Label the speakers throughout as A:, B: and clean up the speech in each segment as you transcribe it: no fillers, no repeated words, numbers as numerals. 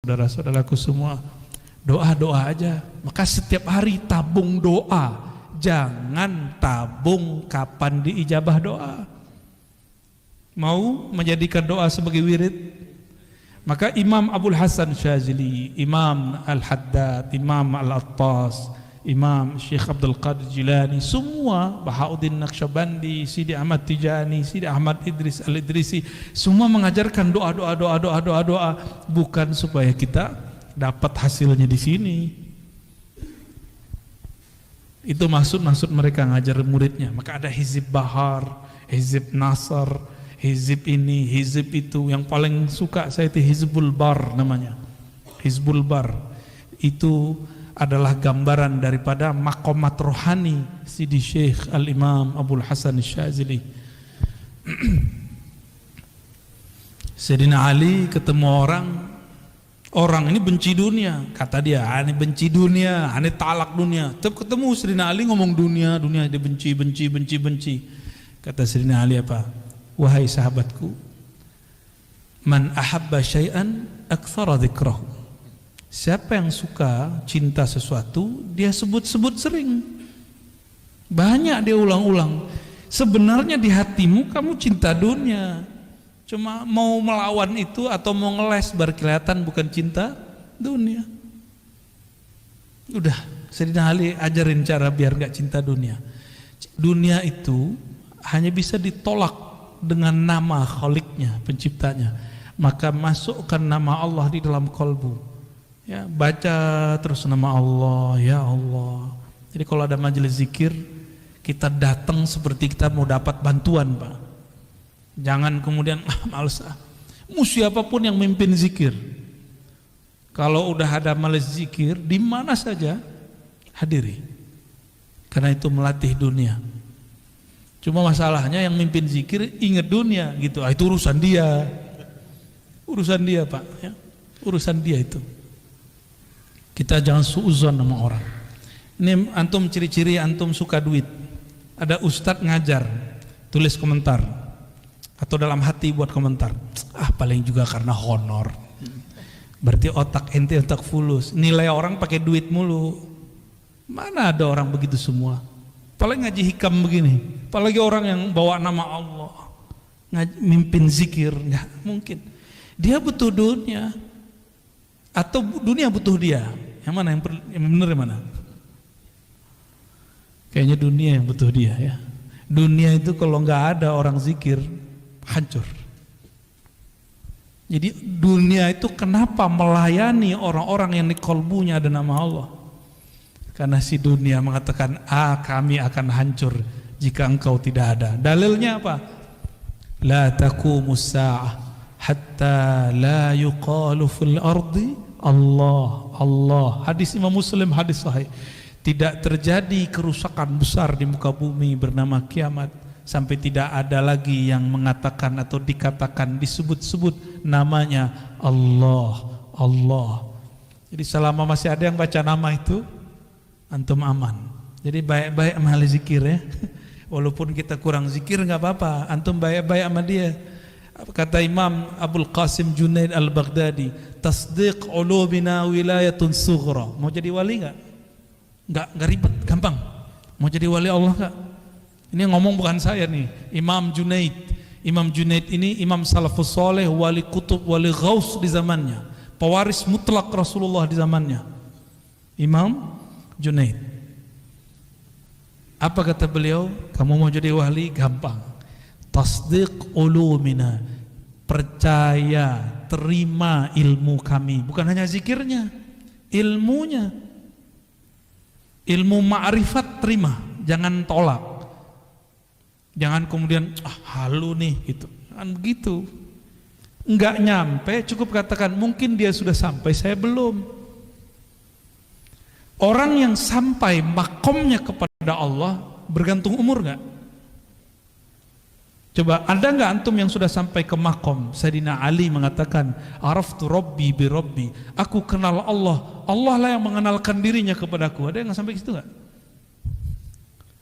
A: Saudara-saudaraku semua, doa-doa aja. Maka setiap hari tabung doa. Jangan tabung kapan diijabah doa. Mau menjadikan doa sebagai wirid? Maka Imam Abul Hasan Syazili, Imam Al-Haddad, Imam Al-Attas, Imam Syekh Abdul Qadir Jilani, semua, Bahauddin Naqsyabandi, Sidi Ahmad Tijani, Sidi Ahmad Idris Al-Idrisi, semua mengajarkan doa bukan supaya kita dapat hasilnya di sini. Itu maksud mereka ngajar muridnya. Maka ada Hizib Bahar, Hizib Nasr, Hizib ini, Hizib itu. Yang paling suka saya itu Hizbul Bar namanya. Hizbul Bar itu adalah gambaran daripada maqamat rohani Sidi Syekh Al-Imam Abul Hasan Syazili. Sayyidina Ali ketemu orang ini benci dunia, kata dia, ini benci dunia, ini talak dunia. Tetap ketemu Sayyidina Ali ngomong dunia, dia benci. Kata Sayyidina Ali apa? Wahai sahabatku, man ahabba syai'an aktsara dzikrahu. Siapa yang suka cinta sesuatu, dia sebut-sebut sering. Banyak dia ulang-ulang. Sebenarnya di hatimu kamu cinta dunia. Cuma mau melawan itu atau mau ngeles baru kelihatan bukan cinta dunia. Udah, Sayyidina Ali ajarin cara biar gak cinta dunia. Dunia itu hanya bisa ditolak dengan nama Khaliknya, penciptanya. Maka masukkan nama Allah di dalam kalbu. Ya, baca terus nama Allah, ya Allah. Jadi kalau ada majelis zikir, kita datang seperti kita mau dapat bantuan, Pak. Jangan kemudian males siapapun yang mimpin zikir. Kalau udah ada majelis zikir, di mana saja hadiri. Karena itu melatih dunia. Cuma masalahnya yang mimpin zikir ingat dunia gitu. Itu urusan dia. Urusan dia, Pak, ya. Urusan dia itu. Kita jangan suuzon sama orang. Ini antum ciri-ciri antum suka duit. Ada ustadz ngajar, tulis komentar atau dalam hati buat komentar. Paling juga karena honor. Berarti otak ente otak fulus. Nilai orang pakai duit mulu. Mana ada orang begitu semua? Paling ngaji hikam begini. Apalagi orang yang bawa nama Allah, mimpin zikir, nggak mungkin. Dia butuh dunia. Atau dunia butuh dia? Yang mana yang benar yang mana? Kayaknya dunia yang butuh dia, ya. Dunia itu kalau nggak ada orang zikir hancur. Jadi dunia itu kenapa melayani orang-orang yang di kolbunya ada nama Allah? Karena si dunia mengatakan kami akan hancur jika engkau tidak ada. Dalilnya apa? La taqumus sa'ah hatta la yuqalu fil ardi Allah. Hadis Imam Muslim, hadis sahih. Tidak terjadi kerusakan besar di muka bumi bernama kiamat sampai tidak ada lagi yang mengatakan atau dikatakan disebut-sebut namanya Allah. Jadi selama masih ada yang baca nama itu, antum aman. Jadi baik-baik sama ahli zikir, ya. Walaupun kita kurang zikir nggak apa-apa, antum baik-baik sama dia. Kata Imam Abul Qasim Junaid Al-Baghdadi, tasdiq ulubina wilayatun sughra. Mau jadi wali nggak ribet, gampang. Mau jadi wali Allah nggak? Ini ngomong bukan saya nih, Imam Junaid. Imam Junaid ini imam salafus soleh, wali kutub, wali ghaus di zamannya, pewaris mutlak Rasulullah di zamannya. Imam Junaid. Apa kata beliau? Kamu mau jadi wali? Gampang. Tasdiq ulumina, percaya, terima ilmu kami. Bukan hanya zikirnya, ilmunya. Ilmu ma'rifat terima, jangan tolak. Jangan kemudian halu nih gitu. Jangan begitu. Enggak nyampe, cukup katakan mungkin dia sudah sampai, saya belum. Orang yang sampai makomnya kepada Allah bergantung umur enggak? Coba, ada enggak antum yang sudah sampai ke makom? Sayyidina Ali mengatakan, araftu rabbi bi rabbi. Aku kenal Allah. Allah lah yang mengenalkan dirinya kepadaku. Ada yang sampai ke situ enggak?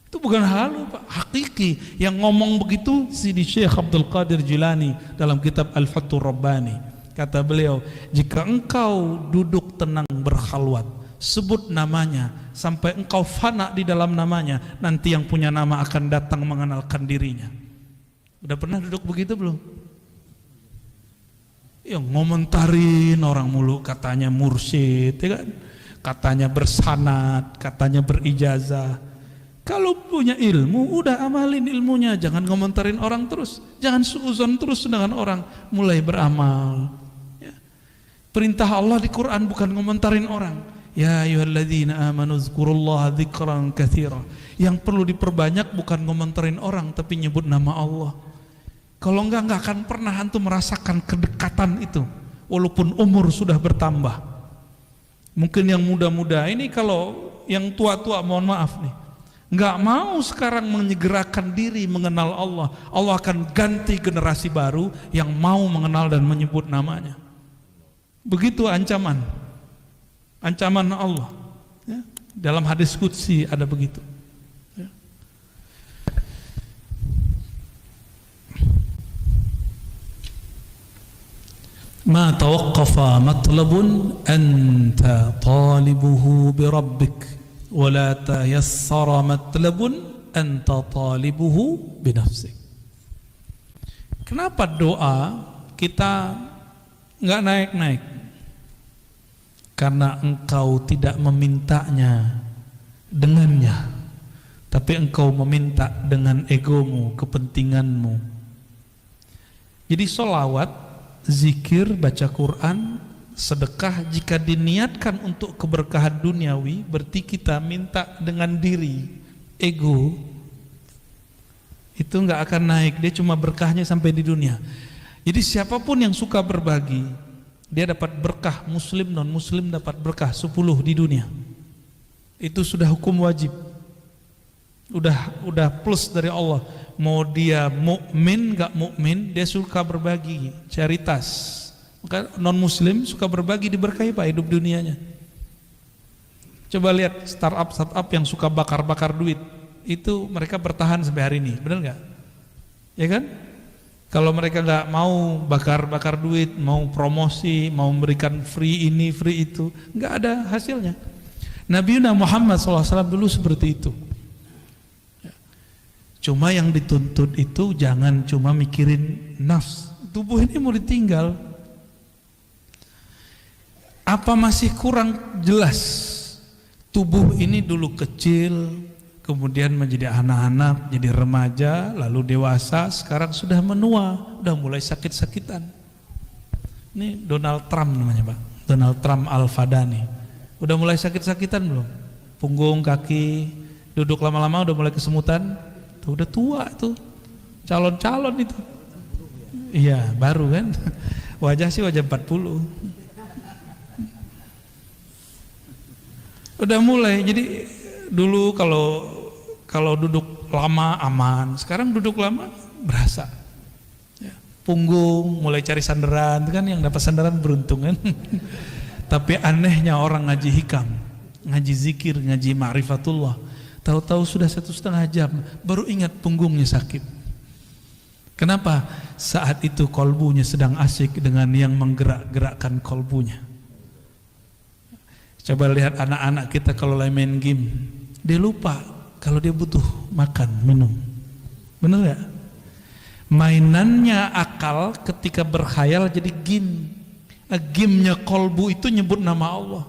A: Itu bukan halu, Pak, hakiki. Yang ngomong begitu Sidi Syekh Abdul Qadir Jilani dalam kitab Al-Fathur Rabbani. Kata beliau, jika engkau duduk tenang berkhalwat, sebut namanya sampai engkau fana di dalam namanya, nanti yang punya nama akan datang mengenalkan dirinya. Udah pernah duduk begitu belum? Yang ngomentarin orang mulu, katanya mursyid, ya kan? Katanya bersanad, katanya berijazah. Kalau punya ilmu, udah amalin ilmunya, jangan ngomentarin orang terus, jangan suuzon terus dengan orang, mulai beramal. Ya. Perintah Allah di Quran bukan ngomentarin orang. Ya ayyuhalladzina amanu dzkurullaha dzikran katsira. Yang perlu diperbanyak bukan ngomentarin orang, tapi nyebut nama Allah. Kalau enggak akan pernah antum merasakan kedekatan itu, walaupun umur sudah bertambah. Mungkin yang muda-muda ini, kalau yang tua-tua mohon maaf nih, nggak mau sekarang menyegerakan diri mengenal Allah, Allah akan ganti generasi baru yang mau mengenal dan menyebut namanya. Begitu ancaman Allah, ya. Dalam hadis qudsi ada begitu, ya. Ma tawaqqafa matlabun anta talibuhu bi rabbik wala tayassara matlabun anta talibuhu binafsik. Kenapa doa kita nggak naik-naik? Karena engkau tidak memintanya dengannya, tapi engkau meminta dengan egomu, kepentinganmu. Jadi sholawat, zikir, baca Quran, sedekah jika diniatkan untuk keberkahan duniawi, berarti kita minta dengan diri, ego, itu nggak akan naik, dia cuma berkahnya sampai di dunia. Jadi siapapun yang suka berbagi, dia dapat berkah, muslim non muslim dapat berkah 10 di dunia. Itu sudah hukum wajib, udah plus dari Allah. Mau dia mukmin nggak mukmin, dia suka berbagi, charitas. Maka non muslim suka berbagi, diberkahi Pak hidup dunianya. Coba lihat startup yang suka bakar-bakar duit, itu mereka bertahan sampai hari ini, benar nggak? Ya kan? Kalau mereka nggak mau bakar-bakar duit, mau promosi, mau memberikan free ini, free itu, nggak ada hasilnya. Nabi Muhammad SAW dulu seperti itu. Cuma yang dituntut itu jangan cuma mikirin nafs, tubuh ini mau ditinggal. Apa masih kurang jelas? Tubuh ini dulu kecil, kemudian menjadi anak-anak, jadi remaja, lalu dewasa, sekarang sudah menua, udah mulai sakit-sakitan. Ini Donald Trump namanya Pak, Donald Trump Al-Fadani. Udah mulai sakit-sakitan belum? Punggung, kaki, duduk lama-lama udah mulai kesemutan. Tuh, udah tua tuh, calon-calon itu. Iya, baru kan. Wajah sih wajah 40. Udah mulai, jadi dulu kalau duduk lama aman, sekarang duduk lama berasa. Ya, punggung mulai cari sandaran, kan yang dapat sandaran beruntung kan. Tapi anehnya orang ngaji hikam, ngaji zikir, ngaji ma'rifatullah, tahu-tahu sudah 1,5 jam baru ingat punggungnya sakit. Kenapa? Saat itu kolbunya sedang asik dengan yang menggerak-gerakkan kolbunya. Coba lihat anak-anak kita kalau lagi main game, dia lupa kalau dia butuh makan, minum. Bener gak? Mainannya akal ketika berkhayal jadi game. Gamenya kolbu itu nyebut nama Allah.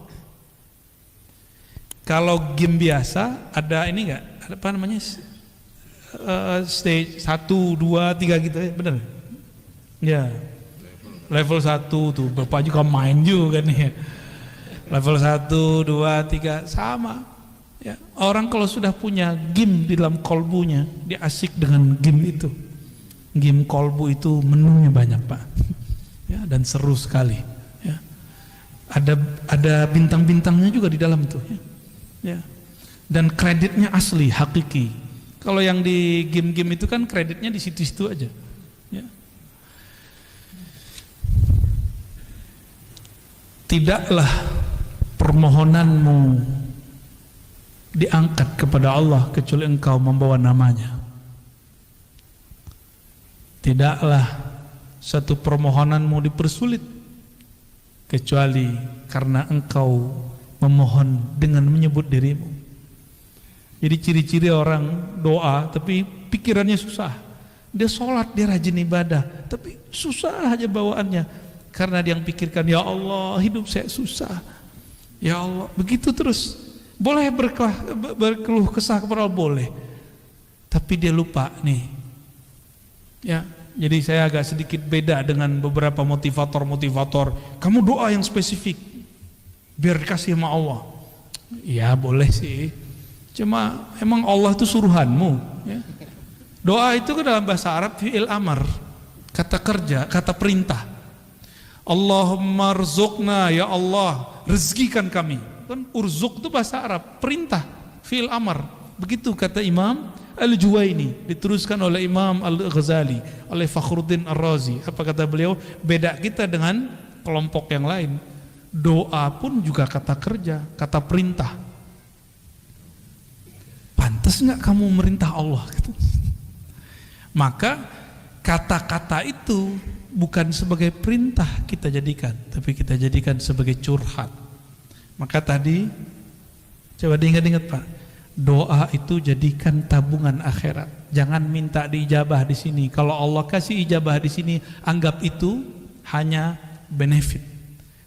A: Kalau game biasa ada ini gak? Ada apa namanya? Stage 1, 2, 3 gitu ya, bener? Ya. Level 1 tuh, Bapak juga main juga nih ya. Level 1, 2, 3 sama. Ya, orang kalau sudah punya game di dalam kolbunya, dia asik dengan game itu. Game kolbu itu menunya banyak Pak, ya, dan seru sekali. Ya. Ada bintang-bintangnya juga di dalam itu. Ya. Ya. Dan kreditnya asli, hakiki. Kalau yang di game-game itu kan kreditnya di situ-situ aja. Ya. Tidaklah permohonanmu diangkat kepada Allah kecuali engkau membawa namanya. Tidaklah satu permohonanmu dipersulit kecuali karena engkau memohon dengan menyebut dirimu. Jadi ciri-ciri orang doa tapi pikirannya susah. Dia sholat, dia rajin ibadah, tapi susah aja bawaannya. Karena dia yang pikirkan, ya Allah hidup saya susah, ya Allah, begitu terus. Boleh berkeluh kesah kepada Allah, boleh, tapi dia lupa nih. Ya, jadi saya agak sedikit beda dengan beberapa motivator. Kamu doa yang spesifik biar dikasih sama Allah. Ya boleh sih, cuma emang Allah itu suruhanmu. Ya. Doa itu kan dalam bahasa Arab fi'il amar, kata kerja, kata perintah. Allahumma rzuqna, ya Allah rezekikan kami. Kan urzuk itu bahasa Arab, perintah, fi'il amar. Begitu kata Imam Al-Juwaini, diteruskan oleh Imam Al-Ghazali, oleh Fakhruddin Ar-Razi. Apa kata beliau? Beda kita dengan kelompok yang lain. Doa pun juga kata kerja, kata perintah. Pantas nggak kamu merintah Allah? Maka kata-kata itu bukan sebagai perintah kita jadikan, tapi kita jadikan sebagai curhat. Maka tadi coba diingat-ingat Pak, doa itu jadikan tabungan akhirat. Jangan minta diijabah di sini. Kalau Allah kasih ijabah di sini, anggap itu hanya benefit,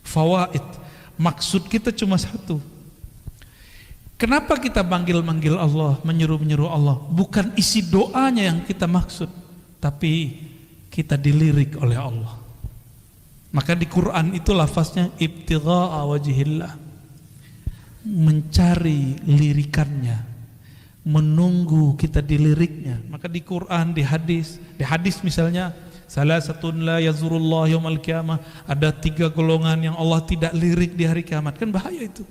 A: fawaid. Maksud kita cuma satu. Kenapa kita manggil-manggil Allah, menyuruh-menyuruh Allah? Bukan isi doanya yang kita maksud, tapi kita dilirik oleh Allah. Maka di Quran itu lafaznya ibtigha'a wajhillah, mencari lirikannya, menunggu kita diliriknya. Maka di Quran, di hadis misalnya, salah satun la yazurullah yaumal qiyamah, ada 3 golongan yang Allah tidak lirik di hari kiamat. Kan bahaya itu.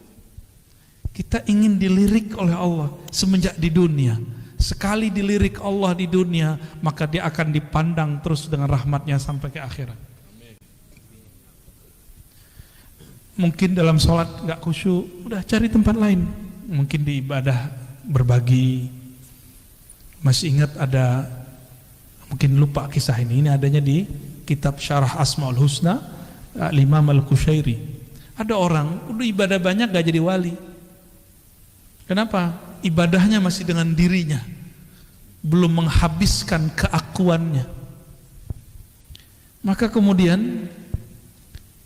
A: Kita ingin dilirik oleh Allah semenjak di dunia. Sekali dilirik Allah di dunia, maka dia akan dipandang terus dengan rahmatnya sampai ke akhirat. Mungkin dalam sholat gak khusyuk, udah cari tempat lain. Mungkin di ibadah berbagi. Masih ingat ada, mungkin lupa kisah ini adanya di kitab Syarah Asmaul Husna Imam Al-Qushairi. Ada orang udah ibadah banyak gak jadi wali. Kenapa? Ibadahnya masih dengan dirinya, belum menghabiskan keakuannya. Maka kemudian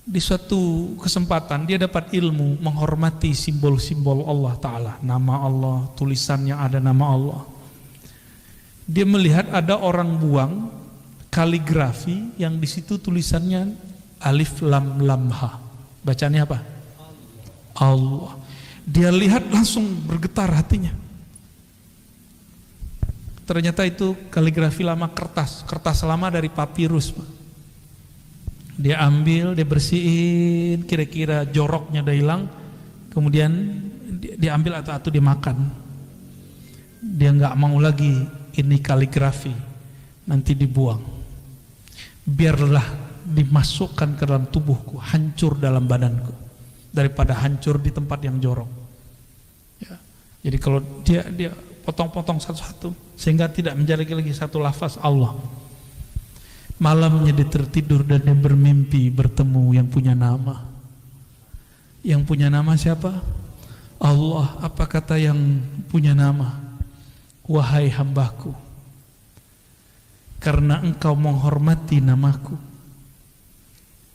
A: di suatu kesempatan dia dapat ilmu menghormati simbol-simbol Allah Ta'ala, nama Allah, tulisan yang ada nama Allah. Dia melihat ada orang buang kaligrafi yang di situ tulisannya alif lam lam ha. Bacanya apa? Allah. Dia lihat langsung bergetar hatinya. Ternyata itu kaligrafi lama, kertas lama dari papirus. Dia ambil, dia bersihin, kira-kira joroknya udah hilang, kemudian dia ambil atau dia makan. Dia nggak mau lagi ini kaligrafi, nanti dibuang. Biarlah dimasukkan ke dalam tubuhku, hancur dalam badanku, daripada hancur di tempat yang jorok. Ya. Jadi kalau dia potong-potong satu-satu sehingga tidak menjadi lagi satu lafaz Allah. Malamnya dia tertidur dan dia bermimpi bertemu yang punya nama. Yang punya nama siapa? Allah. Apa kata yang punya nama? Wahai hambaku, karena engkau menghormati namaku,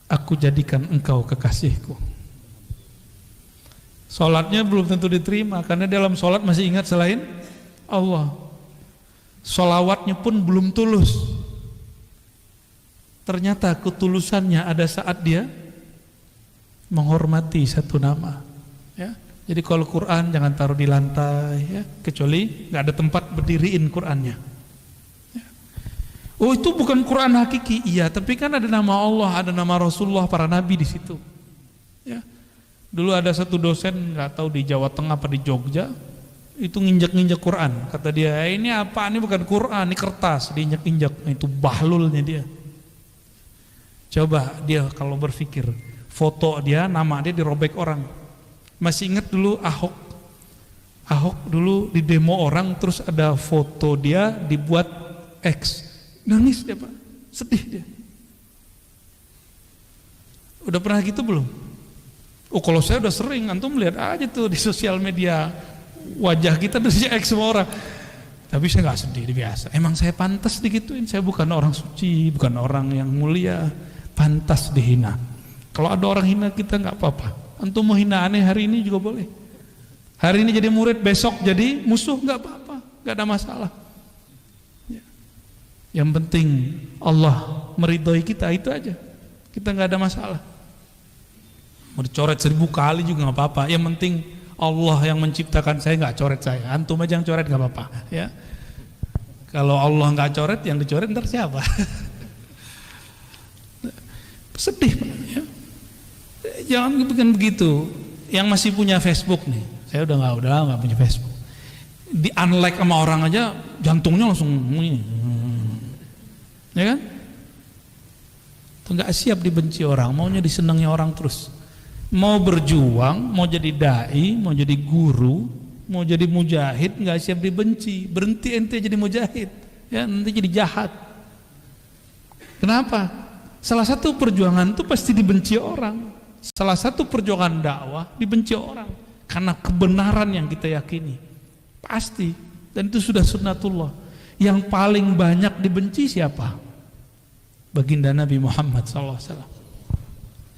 A: aku jadikan engkau kekasihku. Sholatnya belum tentu diterima karena dalam sholat masih ingat selain Allah. Sholawatnya pun belum tulus. Ternyata ketulusannya ada saat dia menghormati satu nama. Ya. Jadi kalau Quran jangan taruh di lantai, ya, kecuali nggak ada tempat berdiriin Qurannya. Ya. Oh itu bukan Quran hakiki, iya, tapi kan ada nama Allah, ada nama Rasulullah, para nabi di situ. Ya. Dulu ada satu dosen, nggak tahu di Jawa Tengah apa di Jogja, itu nginjak-nginjak Quran. Kata dia, ini apa? Ini bukan Quran, ini kertas, diinjak-injak. Itu bahlulnya dia. Coba dia kalau berpikir, foto dia, nama dia dirobek orang. Masih ingat dulu Ahok dulu di demo orang, terus ada foto dia dibuat X. Nangis dia Pak, sedih dia. Udah pernah gitu belum? Oh kalau saya udah sering, antum lihat aja tuh di sosial media wajah kita dijelek semua orang. Tapi saya nggak sedih, biasa. Emang saya pantas digituin. Saya bukan orang suci, bukan orang yang mulia, pantas dihina. Kalau ada orang hina kita nggak apa-apa. Antum mau hina aneh hari ini juga boleh. Hari ini jadi murid, besok jadi musuh nggak apa-apa, nggak ada masalah. Ya. Yang penting Allah meridhoi kita, itu aja. Kita nggak ada masalah. Mau dicoret 1000 kali juga nggak apa-apa. Yang penting Allah yang menciptakan saya nggak coret saya. Antum aja yang coret nggak apa-apa. Ya. Kalau Allah nggak coret, yang dicoret ntar siapa? Sedih, Pak. Ya. Jangan bikin begitu. Yang masih punya Facebook nih, saya udah nggak punya Facebook. Di unlike sama orang aja, jantungnya langsung ini, ya kan? Nggak siap dibenci orang, maunya disenangi orang terus. Mau berjuang, mau jadi dai, mau jadi guru, mau jadi mujahid, nggak siap dibenci. Berhenti ente jadi mujahid, ya nanti jadi jahat. Kenapa? Salah satu perjuangan itu pasti dibenci orang. Salah satu perjuangan dakwah dibenci orang karena kebenaran yang kita yakini. Pasti, dan itu sudah sunnatullah. Yang paling banyak dibenci siapa? Baginda Nabi Muhammad SAW.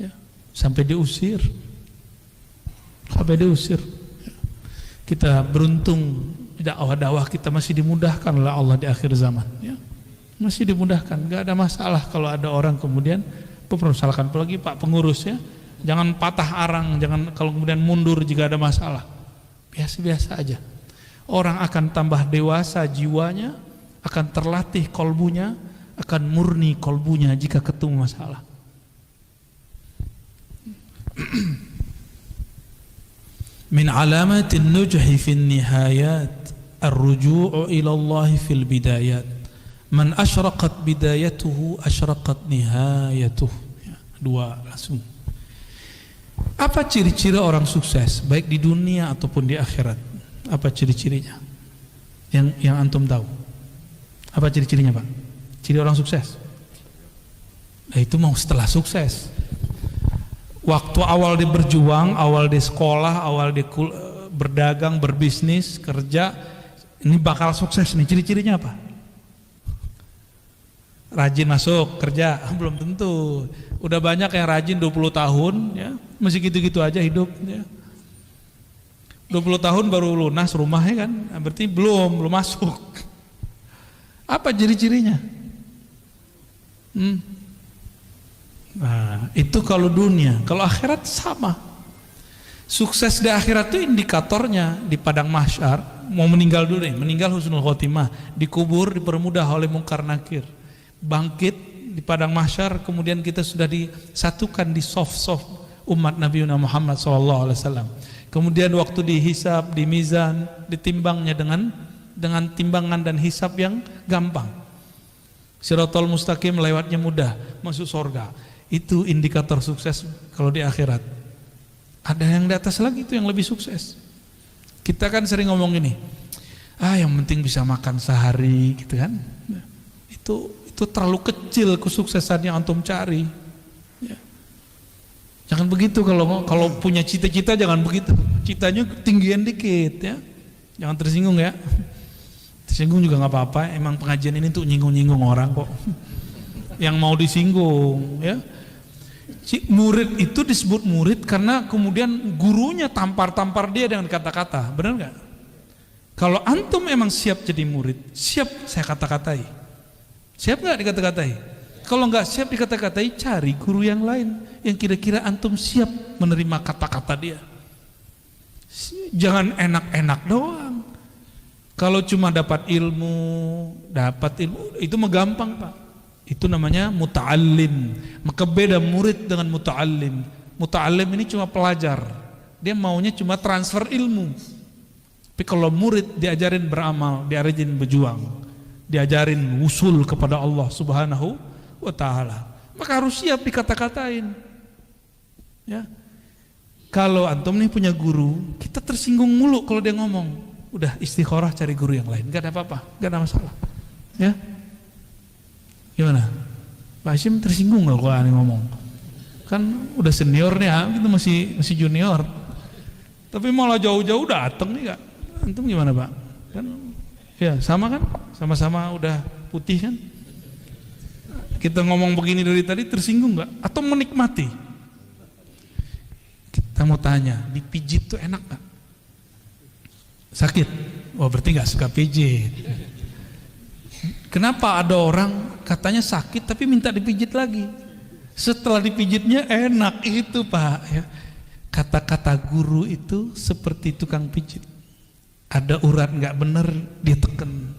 A: Ya, sampai diusir. Kita beruntung dakwah-dakwah kita masih dimudahkan oleh Allah di akhir zaman. Ya, masih dimudahkan, gak ada masalah kalau ada orang kemudian mempermasalahkan. Apalagi Pak pengurus ya, jangan patah arang, jangan kalau kemudian mundur jika ada masalah. Biasa-biasa aja. Orang akan tambah dewasa jiwanya, akan terlatih kolbunya, akan murni kolbunya jika ketemu masalah. Min alamatin nujhi fin nihayat ar-ruju'u ila Allah fil bidayat. Man asyraqat bidayatuhu asyraqat nihayatuh. Ya, dua langsung. Apa ciri-ciri orang sukses baik di dunia ataupun di akhirat? Apa ciri-cirinya? Yang antum tahu? Apa ciri-cirinya, Pak? Ciri orang sukses? Nah, itu mau setelah sukses. Waktu awal dia berjuang, awal dia sekolah, awal dia berdagang, berbisnis, kerja, ini bakal sukses nih. Ciri-cirinya apa? Rajin masuk kerja, belum tentu. Udah banyak yang rajin 20 tahun ya, masih gitu-gitu aja hidup ya. 20 tahun baru lunas rumahnya kan, berarti belum masuk. Apa ciri-cirinya? Nah, itu kalau dunia. Kalau akhirat sama. Sukses di akhirat itu indikatornya di padang mahsyar. Mau meninggal dulu nih, meninggal husnul khotimah, dikubur dipermudah oleh mungkar nakir. Bangkit di padang mahsyar, kemudian kita sudah disatukan di soft umat Nabi Muhammad SAW. Kemudian waktu dihisab, di mizan, ditimbangnya dengan timbangan dan hisab yang gampang. Siratal mustaqim lewatnya mudah, masuk surga. Itu indikator sukses kalau di akhirat. Ada yang di atas lagi itu yang lebih sukses. Kita kan sering ngomong gini, yang penting bisa makan sehari gitu kan. Itu terlalu kecil kesuksesan yang antum cari. Ya. Jangan begitu, kalau punya cita-cita jangan begitu. Citanya ketinggian dikit ya. Jangan tersinggung ya. Tersinggung juga nggak apa-apa. Emang pengajian ini tuh nyinggung-nyinggung orang kok. Yang mau disinggung ya. Murid itu disebut murid karena kemudian gurunya tampar-tampar dia dengan kata-kata. Benar nggak? Kalau antum emang siap jadi murid, siap saya kata-katai. Siap nggak dikata-katai? Kalau nggak siap dikata-katai, cari guru yang lain yang kira-kira antum siap menerima kata-kata dia. Jangan enak-enak doang. Kalau cuma dapat ilmu itu mah gampang, Pak. Itu namanya muta'allim. Maka beda murid dengan muta'allim. Muta'allim ini cuma pelajar. Dia maunya cuma transfer ilmu. Tapi kalau murid diajarin beramal, diajarin berjuang, diajarin usul kepada Allah Subhanahu wa ta'ala, maka harus siap dikata-katain ya. Kalau antum nih punya guru, kita tersinggung mulu kalau dia ngomong, udah istikharah cari guru yang lain, gak ada apa-apa, gak ada masalah ya. Gimana? Pak Hashim tersinggung gak kalau aneh ngomong? Kan udah seniornya, kita masih junior. Tapi malah jauh-jauh datang nih Kak. Antum gimana Pak? Kan ya sama kan? Sama-sama udah putih kan? Kita ngomong begini dari tadi tersinggung nggak? Atau menikmati? Kita mau tanya, dipijit tuh enak nggak? Sakit? Oh berarti nggak suka pijit. Kenapa ada orang katanya sakit tapi minta dipijit lagi? Setelah dipijitnya enak itu Pak ya. Kata-kata guru itu seperti tukang pijit. Ada urat nggak bener dia teken.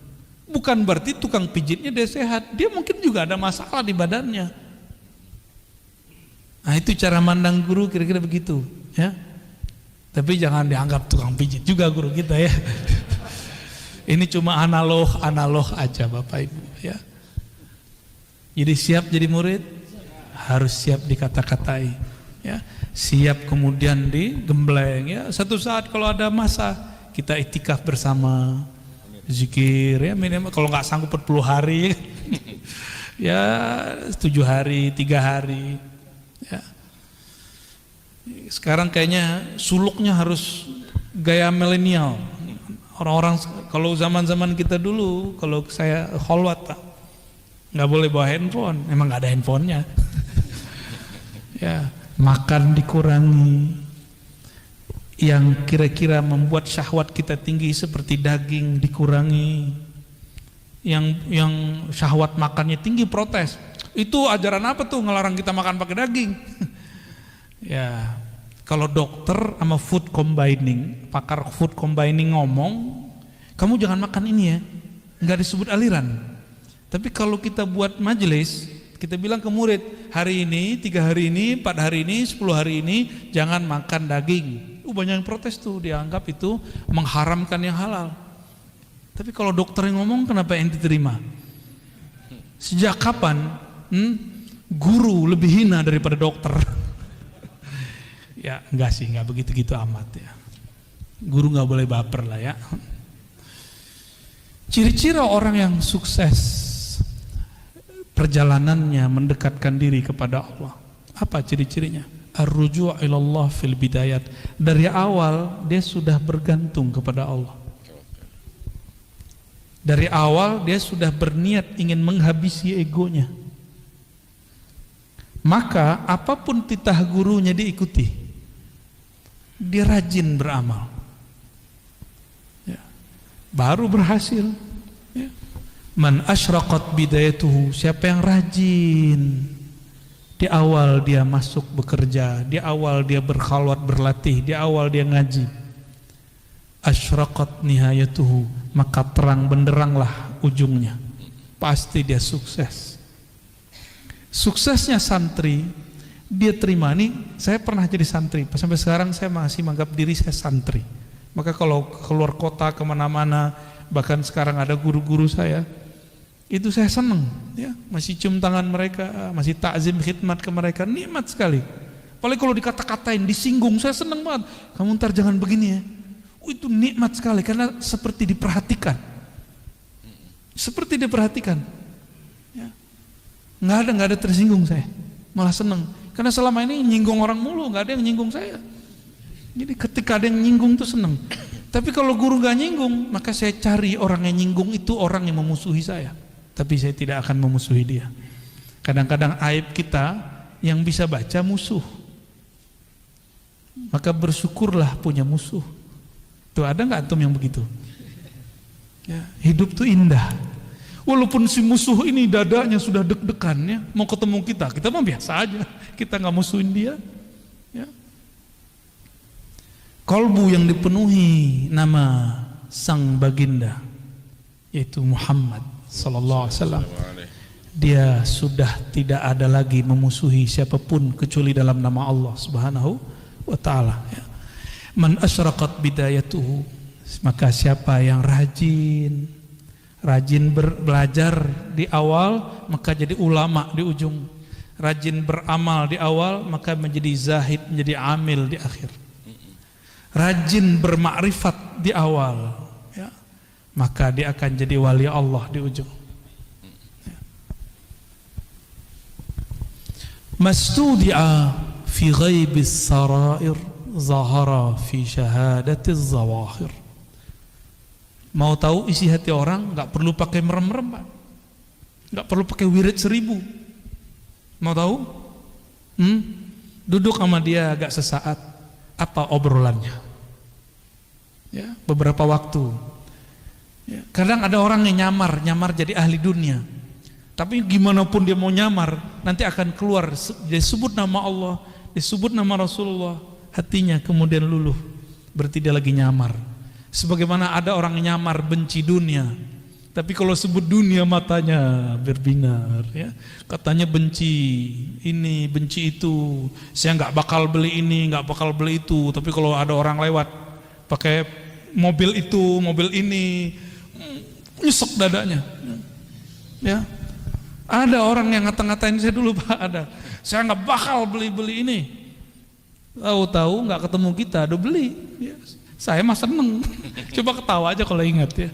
A: Bukan berarti tukang pijitnya dia sehat. Dia mungkin juga ada masalah di badannya. Nah itu cara mandang guru kira-kira begitu ya. Tapi jangan dianggap tukang pijit juga guru kita ya. Ini cuma analog aja Bapak Ibu ya. Jadi siap jadi murid, harus siap dikata-katai ya. Siap kemudian digembleng ya. Satu saat kalau ada masa kita itikaf bersama, zikir ya minimal kalau nggak sanggup 40 hari ya 7 hari, 3 hari ya. Sekarang kayaknya suluknya harus gaya milenial. Orang-orang kalau zaman-zaman kita dulu, kalau saya kholwat Pak, nggak boleh bawa handphone, emang nggak ada handphonenya. Ya, makan dikurangi, yang kira-kira membuat syahwat kita tinggi seperti daging dikurangi, yang syahwat makannya tinggi protes. Itu ajaran apa tuh ngelarang kita makan pakai daging? Ya. Kalau dokter sama food combining, pakar food combining ngomong, kamu jangan makan ini ya, nggak disebut aliran. Tapi kalau kita buat majelis, kita bilang ke murid, hari ini, 3 hari ini, 4 hari ini, 10 hari ini, jangan makan daging. Banyak yang protes tuh, dianggap itu mengharamkan yang halal. Tapi kalau dokter yang ngomong, kenapa yang diterima? Sejak kapan guru lebih hina daripada dokter? Ya enggak sih, enggak begitu-gitu amat ya. Guru enggak boleh baper lah ya. Ciri-ciri orang yang sukses perjalanannya mendekatkan diri kepada Allah. Apa ciri-cirinya? Ar-ruju' ilallah fil bidayat. Dari awal dia sudah bergantung kepada Allah. Dari awal dia sudah berniat ingin menghabisi egonya. Maka apapun titah gurunya diikuti. Dia rajin beramal ya. Baru berhasil ya. Man asyraqat bidayatuhu, siapa yang rajin di awal dia masuk bekerja, di awal dia berkhalwat berlatih, di awal dia ngaji, asyraqat nihayatuhu, maka terang benderanglah ujungnya, pasti dia sukses. Suksesnya santri dia terima. Nih saya pernah jadi santri, sampai sekarang saya masih menganggap diri saya santri. Maka kalau keluar kota kemana-mana, bahkan sekarang ada guru-guru saya, itu saya senang ya, masih cium tangan mereka, masih takzim khidmat ke mereka, nikmat sekali. Apalagi kalau dikata-katain, disinggung, saya senang banget. Kamu ntar jangan begini ya. Itu nikmat sekali karena seperti diperhatikan. Seperti diperhatikan ya. Nggak ada tersinggung saya, malah senang. Karena selama ini nyinggung orang mulu, nggak ada yang nyinggung saya. Jadi ketika ada yang nyinggung tuh seneng. Tapi kalau guru nggak nyinggung, maka saya cari orang yang nyinggung itu orang yang memusuhi saya. Tapi saya tidak akan memusuhi dia. Kadang-kadang aib kita yang bisa baca musuh. Maka bersyukurlah punya musuh. Tuh ada nggak antum yang begitu? Ya, hidup tuh indah. Walaupun si musuh ini dadanya sudah deg-degan ya, mau ketemu kita mah biasa aja, kita nggak musuhin dia. Ya. Kalbu yang dipenuhi nama sang baginda, yaitu Muhammad Sallallahu Alaihi Wasallam. Dia sudah tidak ada lagi memusuhi siapapun kecuali dalam nama Allah Subhanahu wa Ta'ala. Ya. Man asyraqat bidayatuhu, maka siapa yang rajin belajar di awal maka jadi ulama di ujung, rajin beramal di awal maka menjadi zahid, menjadi amil di akhir, rajin bermakrifat di awal ya, maka dia akan jadi wali Allah di ujung ya. Mastudi'a fi ghaibis sarair zahara fi syahadatiz zawahir. Mau tahu isi hati orang, nggak perlu pakai merem-merem, Pak. Nggak perlu pakai wirid 1000. Mau tahu? Duduk sama dia agak sesaat, apa obrolannya? Ya, beberapa waktu. Ya, kadang ada orang yang nyamar jadi ahli dunia. Tapi gimana pun dia mau nyamar, nanti akan keluar disebut nama Allah, disebut nama Rasulullah, hatinya kemudian luluh. Berarti dia lagi nyamar. Sebagaimana ada orang nyamar benci dunia, tapi kalau sebut dunia matanya berbinar, ya. Katanya benci ini, benci itu. Saya nggak bakal beli ini, nggak bakal beli itu. Tapi kalau ada orang lewat pakai mobil itu, mobil ini, nyesek dadanya. Ya, ada orang yang ngata-ngatain saya dulu, Pak. Ada. Saya nggak bakal beli ini. Tahu-tahu nggak ketemu kita, udah beli. Ya. Saya mah seneng. Coba ketawa aja kalau ingat ya.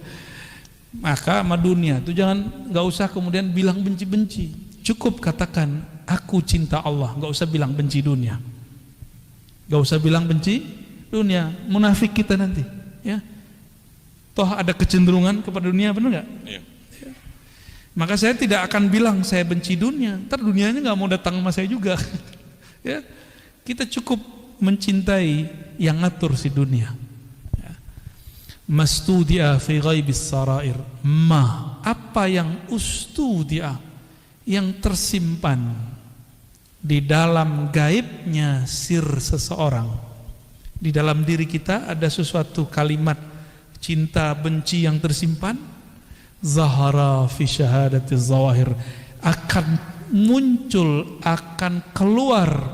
A: Maka sama dunia itu jangan, nggak usah kemudian bilang benci-benci. Cukup katakan aku cinta Allah, nggak usah bilang benci dunia. Nggak usah bilang benci dunia. Munafik kita nanti, ya. Toh ada kecenderungan kepada dunia, benar nggak? Iya. Ya. Maka saya tidak akan bilang saya benci dunia. Ntar dunianya nggak mau datang sama saya juga. Ya. Kita cukup mencintai yang ngatur si dunia. Mastudi'a fi ghaibis sarair, apa yang ustudi'a, yang tersimpan di dalam gaibnya sir seseorang. Di dalam diri kita ada sesuatu kalimat cinta benci yang tersimpan, zahara fi syahadatiz zawahir, akan muncul, akan keluar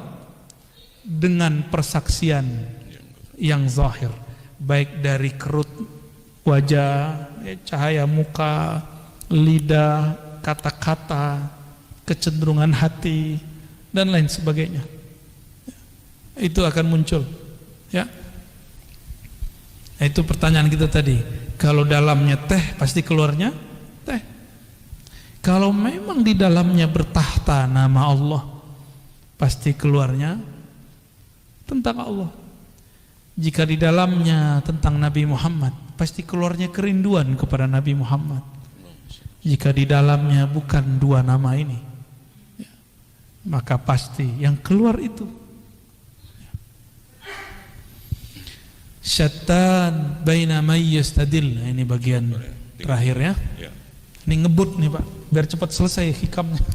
A: dengan persaksian yang zahir, baik dari kerut wajah, cahaya muka, lidah, kata-kata, kecenderungan hati, dan lain sebagainya. Itu akan muncul, ya. Nah, itu pertanyaan kita tadi. Kalau dalamnya teh, pasti keluarnya teh. Kalau memang di dalamnya bertahta nama Allah, pasti keluarnya tentang Allah. Jika di dalamnya tentang Nabi Muhammad, pasti keluarnya kerinduan kepada Nabi Muhammad. Jika di dalamnya bukan dua nama ini, ya, maka pasti yang keluar itu syattan baina may yastadil. Ini bagian terakhir ya. Ini ngebut nih Pak, biar cepat selesai hikamnya.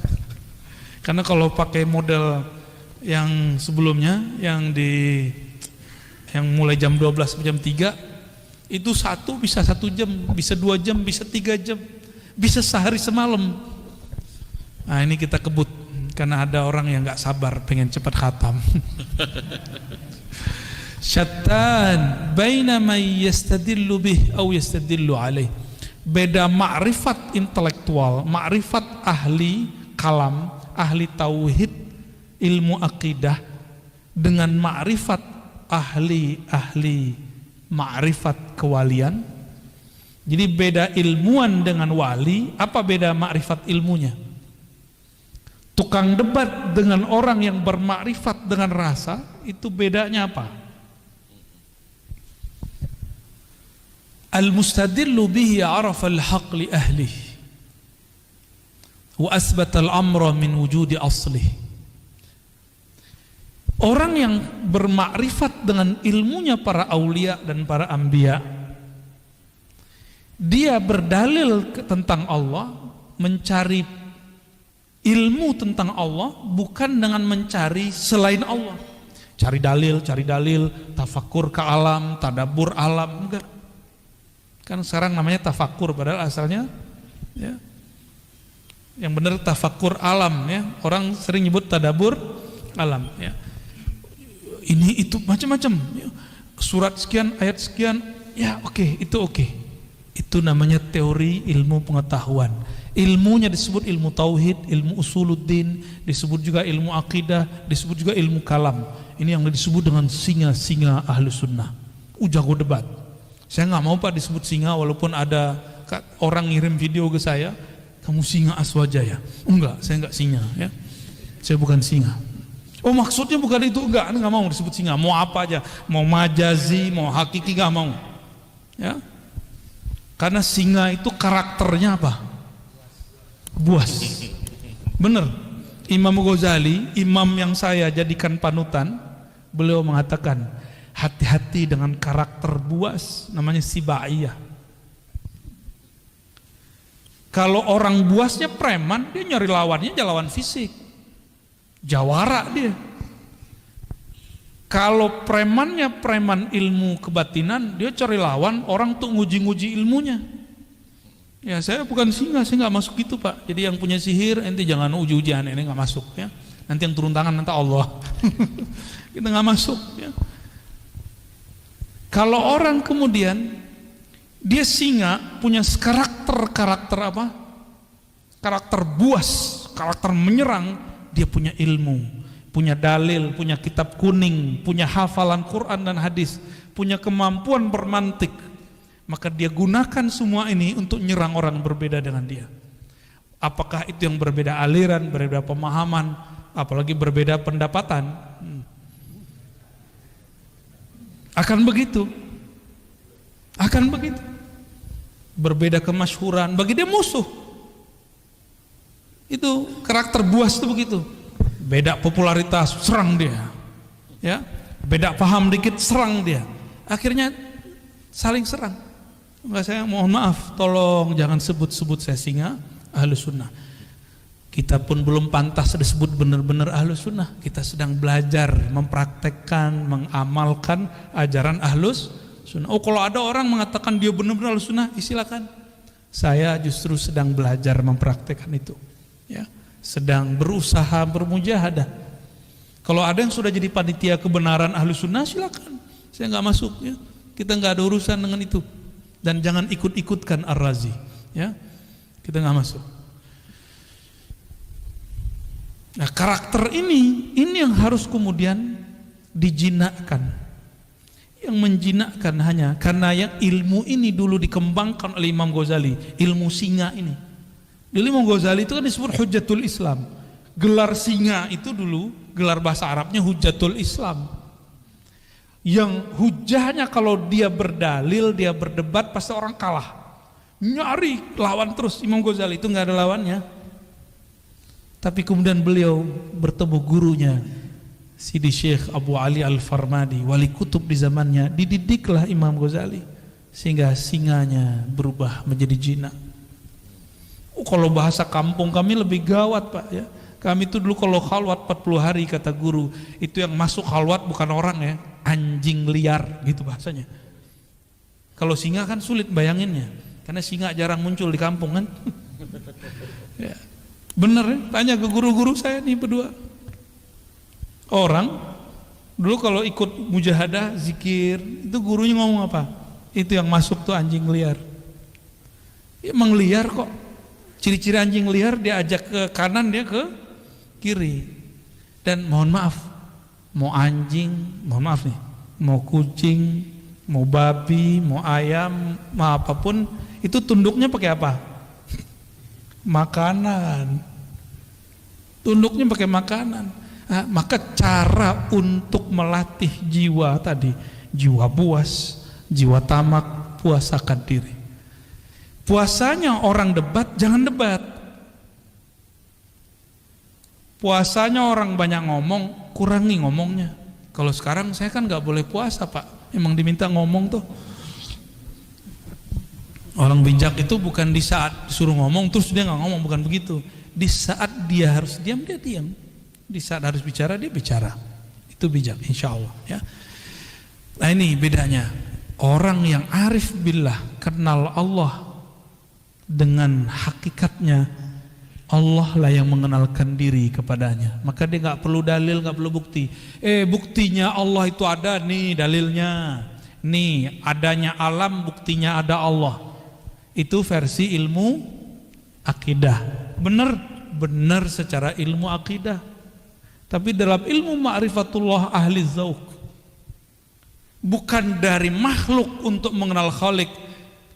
A: Karena kalau pakai model yang sebelumnya, yang mulai jam 12 sampai jam 3, itu satu bisa 1 jam, bisa 2 jam, bisa 3 jam, bisa sehari semalam. Nah ini kita kebut karena ada orang yang nggak sabar pengen cepat khatam. Syattan baina may yastadillu bih aw yastadillu alaih. Beda ma'rifat intelektual, ma'rifat ahli kalam, ahli tauhid, ilmu akidah, dengan ma'rifat ahli ma'rifat kewalian. Jadi beda ilmuwan dengan wali. Apa beda ma'rifat ilmunya? Tukang debat dengan orang yang bermakrifat dengan rasa, itu bedanya apa? Al-mustadillu bihi arafa al-haq li ahlih wa asbata al-amra min wujudi aslih. Orang yang bermakrifat dengan ilmunya para aulia dan para anbiya, dia berdalil tentang Allah, mencari ilmu tentang Allah bukan dengan mencari selain Allah. Cari dalil, tafakur ke alam, tadabbur alam, enggak. Kan sekarang namanya tafakur, padahal asalnya ya, yang benar tafakur alam ya. Orang sering nyebut tadabbur alam ya. Ini itu macam-macam, surat sekian, ayat sekian, ya oke, itu oke. Itu namanya teori ilmu pengetahuan. Ilmunya disebut ilmu tauhid, ilmu usuluddin, disebut juga ilmu akidah, disebut juga ilmu kalam. Ini yang disebut dengan singa-singa ahlu sunnah. Jago debat. Saya nggak mau Pak disebut singa, walaupun ada orang ngirim video ke saya, kamu singa Aswajaya. Enggak, saya enggak singa ya. Saya bukan singa. Oh maksudnya bukan itu, enggak mau disebut singa. Mau apa aja, mau majazi, mau hakiki, enggak mau. Ya, karena singa itu karakternya apa? Buas. Bener. Imam Ghazali, imam yang saya jadikan panutan, beliau mengatakan hati-hati dengan karakter buas, namanya sibaiyah. Kalau orang buasnya preman, dia nyari lawannya lawan fisik, jawara dia. Kalau premannya preman ilmu kebatinan, dia cari lawan orang tuh nguji-nguji ilmunya. Ya saya bukan singa, saya nggak masuk gitu Pak. Jadi yang punya sihir, ente jangan uji-ujian, ini nggak masuk ya. Nanti yang turun tangan nanti Allah. Kita nggak masuk ya. Kalau orang kemudian dia singa, punya karakter apa? Karakter buas, karakter menyerang, dia punya ilmu, punya dalil, punya kitab kuning, punya hafalan Quran dan hadis, punya kemampuan bermantik. Maka dia gunakan semua ini untuk nyerang orang berbeda dengan dia. Apakah itu yang berbeda aliran, berbeda pemahaman, apalagi berbeda pendapatan. Akan begitu. Berbeda kemasyhuran, bagi dia musuh. Itu karakter buas itu begitu. Beda popularitas, serang dia. Ya, beda paham dikit, serang dia. Akhirnya saling serang. Enggak, saya mohon maaf, tolong jangan sebut-sebut saya singa Ahlus Sunnah. Kita pun belum pantas disebut benar-benar Ahlus Sunnah. Kita sedang belajar, mempraktekkan, mengamalkan ajaran Ahlus Sunnah. Oh kalau ada orang mengatakan dia benar-benar Ahlus Sunnah, silakan. Saya justru sedang belajar mempraktekkan itu. Ya, sedang berusaha bermujahadah. Kalau ada yang sudah jadi panitia kebenaran Ahlus Sunnah, silakan. Saya nggak masuk ya. Kita nggak ada urusan dengan itu. Dan jangan ikut-ikutkan Ar-Razi ya. Kita nggak masuk. Nah karakter ini yang harus kemudian dijinakkan. Yang menjinakkan hanya karena yang ilmu ini dulu dikembangkan oleh Imam Ghazali, ilmu singa ini. Dulu Imam Ghazali itu kan disebut Hujjatul Islam. Gelar singa itu dulu, gelar bahasa Arabnya Hujjatul Islam. Yang hujahnya kalau dia berdalil, dia berdebat, pasti orang kalah. Nyari lawan terus. Imam Ghazali itu nggak ada lawannya. Tapi kemudian beliau bertemu gurunya Sidi Syekh Abu Ali Al-Farmadi, wali kutub di zamannya. Dididiklah Imam Ghazali sehingga singanya berubah menjadi jinak. Kalau bahasa kampung kami lebih gawat Pak ya. Kami itu dulu kalau khalwat 40 hari kata guru, itu yang masuk khalwat bukan orang ya, anjing liar gitu bahasanya. Kalau singa kan sulit bayanginnya, karena singa jarang muncul di kampung kan. Ya. Bener ya, tanya ke guru-guru saya nih berdua. Orang dulu kalau ikut mujahadah, zikir, itu gurunya ngomong apa? Itu yang masuk tuh anjing liar. Emang liar kok. Ciri-ciri anjing liar dia ajak ke kanan, dia ke kiri. Dan mohon maaf, mau anjing, mohon maaf nih, mau kucing, mau babi, mau ayam, mau apapun, itu tunduknya pakai apa? Makanan. Tunduknya pakai makanan. Nah, maka cara untuk melatih jiwa tadi, jiwa buas, jiwa tamak, puasakan diri. Puasanya orang debat, jangan debat. Puasanya orang banyak ngomong, kurangi ngomongnya. Kalau sekarang saya kan nggak boleh puasa Pak, emang diminta ngomong tuh. Orang bijak itu bukan di saat disuruh ngomong terus dia nggak ngomong, bukan begitu. Di saat dia harus diam, dia diam. Di saat harus bicara, dia bicara. Itu bijak, insya Allah ya. Nah ini bedanya. Orang yang arif billah, kenal Allah dengan hakikatnya, Allah lah yang mengenalkan diri kepadanya. Maka dia nggak perlu dalil, nggak perlu bukti. Buktinya Allah itu ada nih, dalilnya. Nih adanya alam, buktinya ada Allah. Itu versi ilmu akidah. Benar secara ilmu akidah. Tapi dalam ilmu ma'rifatullah ahli zauq, bukan dari makhluk untuk mengenal Khalik,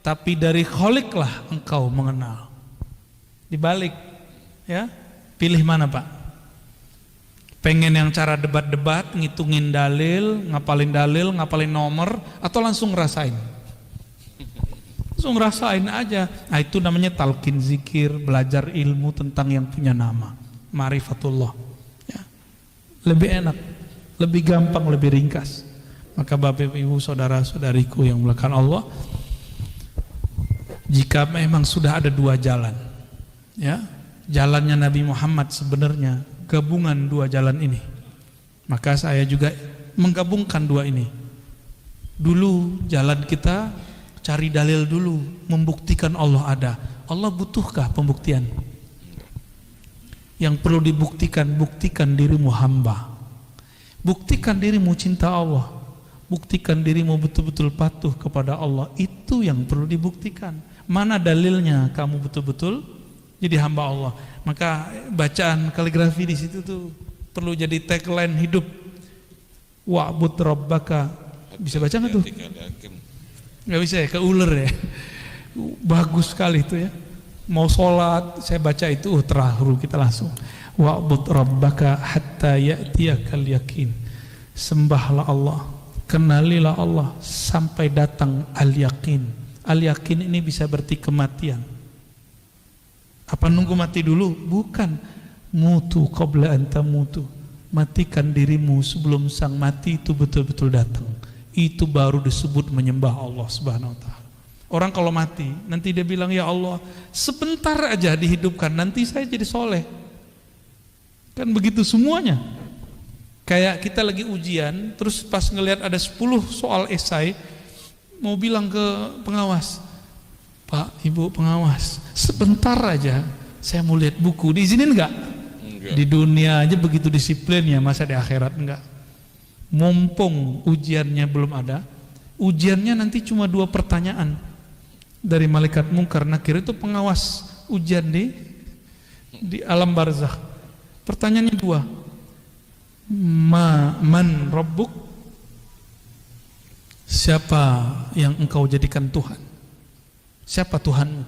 A: tapi dari Khalik lah engkau mengenal. Dibalik. Ya, pilih mana Pak? Pengen yang cara debat-debat, ngitungin dalil, ngapalin nomor, atau langsung ngerasain? Langsung ngerasain aja. Nah itu namanya talqin zikir, belajar ilmu tentang yang punya nama, ma'rifatullah ya. Lebih enak, lebih gampang, lebih ringkas. Maka Bapak Ibu saudara-saudariku yang mulakan Allah, jika memang sudah ada dua jalan ya, jalannya Nabi Muhammad sebenarnya gabungan dua jalan ini, maka saya juga menggabungkan dua ini. Dulu jalan kita cari dalil dulu, membuktikan Allah ada. Allah butuhkah pembuktian? Yang perlu dibuktikan, buktikan dirimu hamba, buktikan dirimu cinta Allah, buktikan dirimu betul-betul patuh kepada Allah. Itu yang perlu dibuktikan. Mana dalilnya kamu betul-betul jadi hamba Allah? Maka bacaan kaligrafi di situ tuh perlu jadi tagline hidup. Wa'bud rabbaka. Bisa baca nggak tuh? Nggak bisa ya, keuler ya. Bagus sekali itu ya. Mau sholat saya baca itu terharu kita langsung. Wa'bud rabbaka hatta ya'tiyakal yakin. Sembahlah Allah, kenalilah Allah sampai datang al-yakin. Al-yakin ini bisa berarti kematian. Apa nunggu mati dulu? Bukan. Mutu qabla an tamutu. Matikan dirimu sebelum sang mati itu betul-betul datang. Itu baru disebut menyembah Allah Subhanahu wa taala. Orang kalau mati, nanti dia bilang, ya Allah, sebentar aja dihidupkan, nanti saya jadi soleh. Kan begitu semuanya. Kayak kita lagi ujian, terus pas ngelihat ada 10 soal esai, mau bilang ke pengawas, Pak, Ibu pengawas, sebentar aja saya mau lihat buku, diizinin enggak? Di dunia aja begitu disiplinnya, masa di akhirat enggak? Mumpung ujiannya belum ada, ujiannya nanti cuma 2 pertanyaan dari malaikat mungkar nakir, itu pengawas ujian di alam barzakh. Pertanyaannya 2, man rabbuk, siapa yang engkau jadikan Tuhan? Siapa Tuhanmu?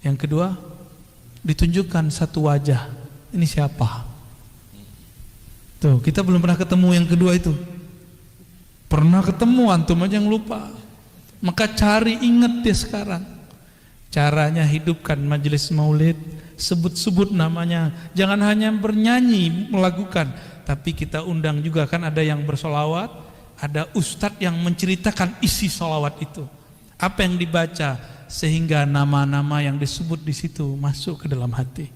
A: Yang kedua, ditunjukkan satu wajah. Ini siapa? Tuh, kita belum pernah ketemu yang kedua itu. Pernah ketemu, antum aja yang lupa. Maka cari, ingat dia sekarang. Caranya hidupkan majelis maulid, sebut-sebut namanya. Jangan hanya bernyanyi, melakukan, tapi kita undang juga, kan ada yang bersolawat, ada ustadz yang menceritakan isi solawat itu. Apa yang dibaca sehingga nama-nama yang disebut di situ masuk ke dalam hati.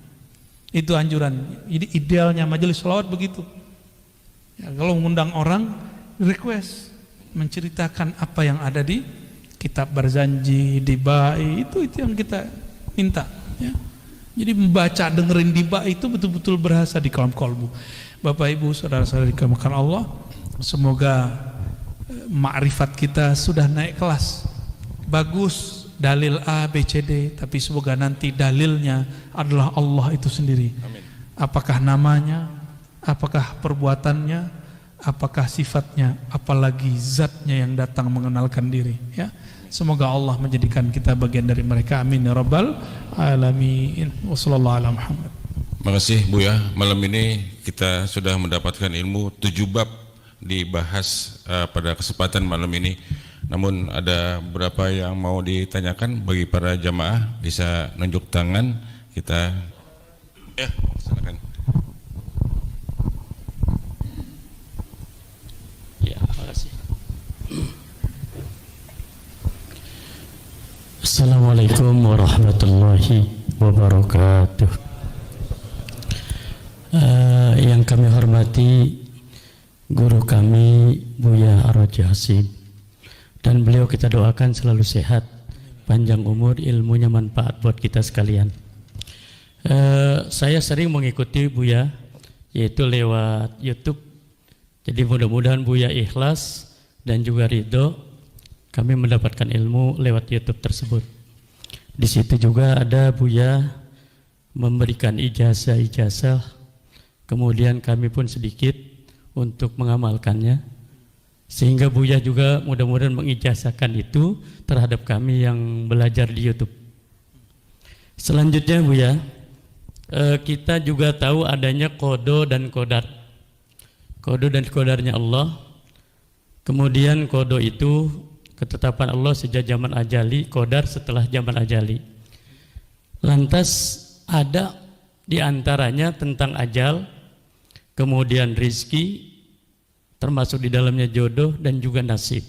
A: Itu anjuran. Jadi idealnya majelis sholawat begitu. Ya, kalau mengundang orang, request menceritakan apa yang ada di kitab Barzanji, di Ba'i, itu yang kita minta. Ya. Jadi membaca, dengerin di Ba'i itu betul-betul berasa di kalam kolbu. Bapak Ibu, saudara-saudari dikasihi Allah, semoga ma'rifat kita sudah naik kelas. Bagus dalil A, B, C, D, tapi semoga nanti dalilnya adalah Allah itu sendiri. Amin. Apakah namanya, apakah perbuatannya, apakah sifatnya, apalagi zatnya yang datang mengenalkan diri. Ya, semoga Allah menjadikan kita bagian dari mereka. Amin ya rabbal alamin. Wassallallahu ala Muhammad.
B: Makasih Buya. Malam ini kita sudah mendapatkan ilmu 7 bab dibahas pada kesempatan malam ini. Namun ada beberapa yang mau ditanyakan bagi para jamaah, bisa nunjuk tangan, kita ya silakan.
C: Ya, makasih. Assalamualaikum warahmatullahi wabarakatuh. Yang kami hormati guru kami Buya Ar-Raji Hasim, dan beliau kita doakan selalu sehat, panjang umur, ilmunya manfaat buat kita sekalian. Saya sering mengikuti Buya, yaitu lewat YouTube. Jadi mudah-mudahan Buya ikhlas dan juga ridho kami mendapatkan ilmu lewat YouTube tersebut. Di situ juga ada Buya memberikan ijazah-ijazah, kemudian kami pun sedikit untuk mengamalkannya. Sehingga Buya juga mudah-mudahan mengijazahkan itu terhadap kami yang belajar di YouTube. Selanjutnya Buya, kita juga tahu adanya kodo dan kodar. Kodo dan kodarnya Allah. Kemudian kodo itu ketetapan Allah sejak zaman ajali, kodar setelah zaman ajali. Lantas ada di antaranya tentang ajal, kemudian rizki, termasuk di dalamnya jodoh dan juga nasib.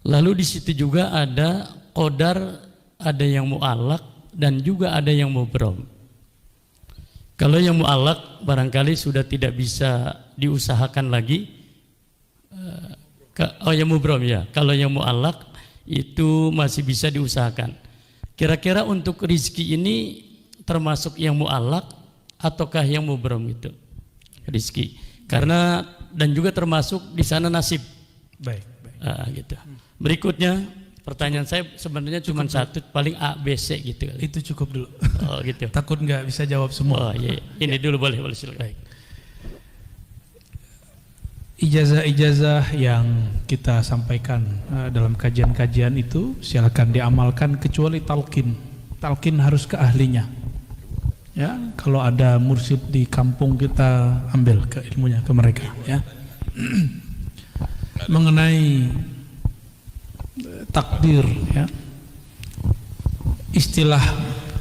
C: Lalu di situ juga ada kodar, ada yang mu'allaq dan juga ada yang mubrom. Kalau yang mu'allaq barangkali sudah tidak bisa diusahakan lagi. Yang mubrom ya. Kalau yang mu'allaq itu masih bisa diusahakan. Kira-kira untuk rizki ini termasuk yang mu'allaq ataukah yang mubrom itu rizki? Karena dan juga termasuk di sana nasib.
A: Baik.
C: Gitu. Berikutnya pertanyaan saya sebenarnya cuma satu, paling A, B, C gitu.
A: Itu cukup dulu.
C: Oh gitu.
A: Takut nggak bisa jawab semua.
C: Oh iya. Ini dulu boleh silakan.
A: Baik. Ijazah-ijazah yang kita sampaikan dalam kajian-kajian itu silakan diamalkan kecuali talqin. Talqin harus ke ahlinya. Ya, kalau ada mursyid di kampung kita ambil ke ilmunya ke mereka. Ya. Mengenai takdir, ya. Istilah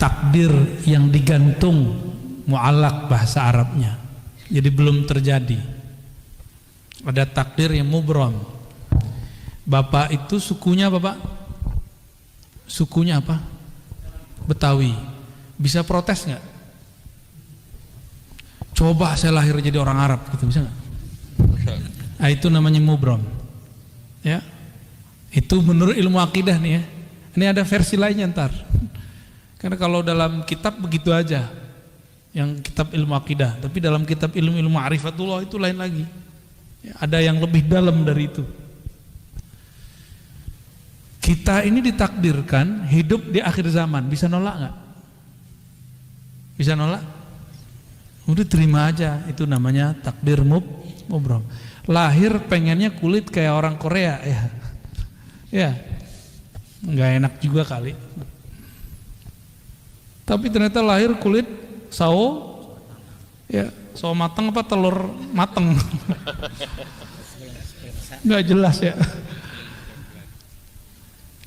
A: takdir yang digantung mu'allaq bahasa Arabnya. Jadi belum terjadi. Ada takdir yang mubrom. Bapak itu sukunya apa, Pak? Sukunya apa? Betawi. Bisa protes nggak? Coba saya lahir jadi orang Arab gitu, bisa nggak? Nah, itu namanya mubrom. Ya. Itu menurut ilmu akidah nih ya. Ini ada versi lainnya ntar. Karena kalau dalam kitab begitu aja. Yang kitab ilmu akidah, tapi dalam kitab ilmu ma'rifatullah itu lain lagi. Ya, ada yang lebih dalam dari itu. Kita ini ditakdirkan hidup di akhir zaman. Bisa nolak nggak? Bisa nolak? Udah terima aja. Itu namanya takdir mubrom. Lahir pengennya kulit kayak orang Korea ya. Ya, nggak enak juga kali. Tapi ternyata lahir kulit sawo, ya sawo mateng apa telur mateng, nggak jelas ya.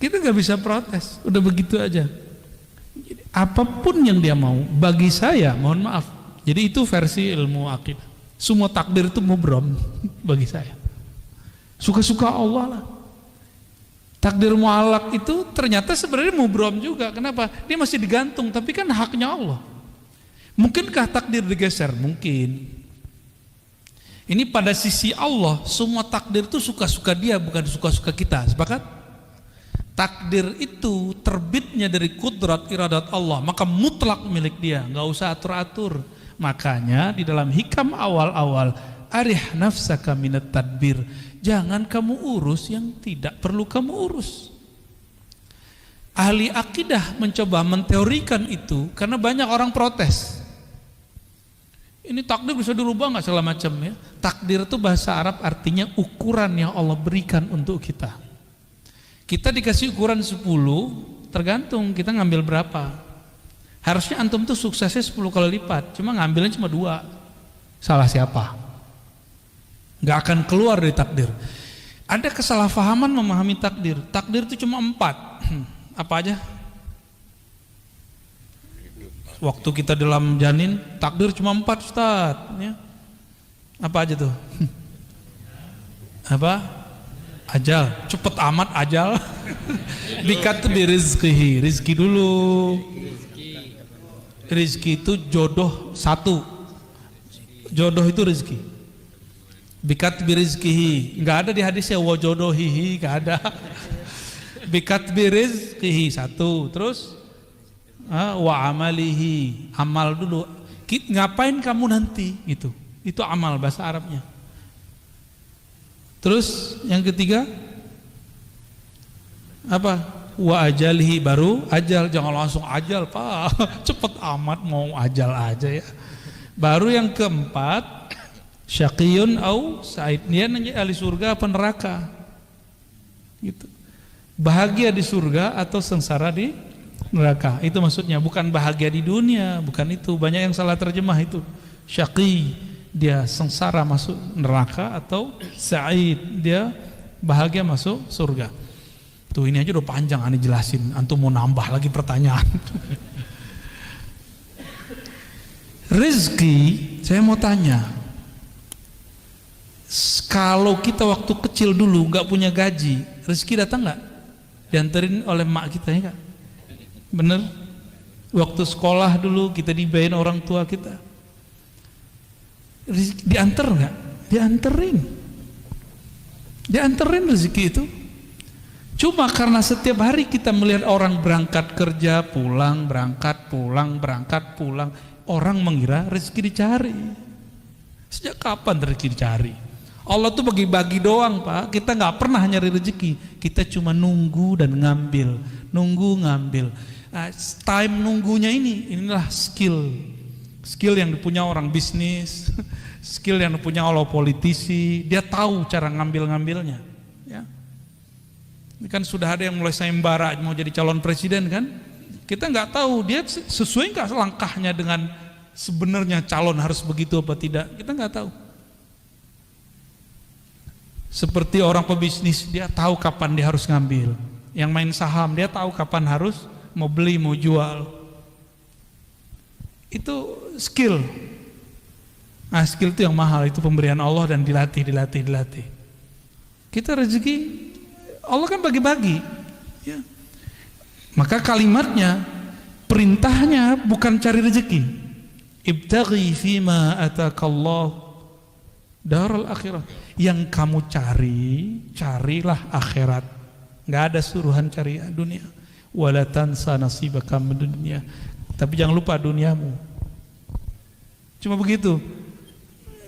A: Kita nggak bisa protes, udah begitu aja. Jadi, apapun yang dia mau, bagi saya, mohon maaf. Jadi itu versi ilmu akidah. Semua takdir itu mubrom bagi saya. Suka-suka Allah lah. Takdir mu'allaq itu ternyata sebenarnya mubrom juga. Kenapa? Dia masih digantung, tapi kan haknya Allah. Mungkinkah takdir digeser? Mungkin. Ini pada sisi Allah, semua takdir itu suka-suka dia, bukan suka-suka kita. Sepakat? Takdir itu terbitnya dari kudrat iradat Allah, maka mutlak milik dia, nggak usah atur-atur. Makanya di dalam hikam awal-awal, arih nafsaka minat tadbir. Jangan kamu urus yang tidak perlu kamu urus. Ahli akidah mencoba menteorikan itu karena banyak orang protes. Ini takdir bisa dirubah nggak segala macam ya? Takdir itu bahasa Arab artinya ukuran yang Allah berikan untuk kita. Kita dikasih ukuran 10, tergantung kita ngambil berapa. Harusnya antum tuh suksesnya 10 kali lipat, cuma ngambilnya cuma 2. Salah siapa? Nggak akan keluar dari takdir. Ada kesalahpahaman memahami takdir. Takdir itu cuma 4. Apa aja? Waktu kita dalam janin, takdir cuma 4, Ustaz. Ya. Apa aja tuh? Apa? Ajal. Cepet amat ajal. Dikatbi rizkihi. Rizki dulu. Rizki itu jodoh 1. Jodoh itu rizki. Bikat birizkihi, nggak ada di hadisnya wajodohihi, nggak ada. Bikat birizkihi 1, terus wa amalihi, amal dulu. Ngapain kamu nanti? Itu amal bahasa Arabnya. Terus yang ketiga apa? Wa ajalihi, baru ajal. Jangan langsung ajal, Pak. Cepet amat mau ajal aja ya. Baru yang keempat, syaqiyun au sa'id, dia nanti ahli surga apa neraka gitu. Bahagia di surga atau sengsara di neraka. Itu maksudnya, bukan bahagia di dunia, bukan itu. Banyak yang salah terjemah itu. Syaqi, dia sengsara masuk neraka, atau sa'id, dia bahagia masuk surga. Tuh ini aja udah panjang aneh jelasin. Antum mau nambah lagi pertanyaan. Rezeki, saya mau tanya. Kalau kita waktu kecil dulu nggak punya gaji, rezeki datang nggak? Dianterin oleh mak kita ya, Kak? Bener? Waktu sekolah dulu kita dibayarin orang tua kita, diantar nggak? Dianterin rezeki itu. Cuma karena setiap hari kita melihat orang berangkat kerja, pulang, berangkat, pulang, orang mengira rezeki dicari. Sejak kapan rezeki dicari? Allah tuh bagi-bagi doang, Pak. Kita nggak pernah nyari rezeki. Kita cuma nunggu dan ngambil. Nah, time nunggunya inilah skill yang dipunya orang bisnis, skill yang dipunya oleh politisi. Dia tahu cara ngambilnya. Ya. Ini kan sudah ada yang mulai sayembara mau jadi calon presiden kan? Kita nggak tahu dia sesuai nggak langkahnya dengan sebenarnya calon harus begitu apa tidak. Kita nggak tahu. Seperti orang pebisnis, dia tahu kapan dia harus ngambil. Yang main saham, dia tahu kapan harus mau beli, mau jual. Itu skill. Nah, skill itu yang mahal, itu pemberian Allah dan dilatih. Kita rezeki, Allah kan bagi-bagi. Ya. Maka kalimatnya, perintahnya bukan cari rezeki. Ibtaghi fima atakallah daral akhirah. Yang kamu carilah akhirat. Nggak ada suruhan cari dunia. Wala tansa nasibaka min dunya. Tapi jangan lupa duniamu. Cuma begitu.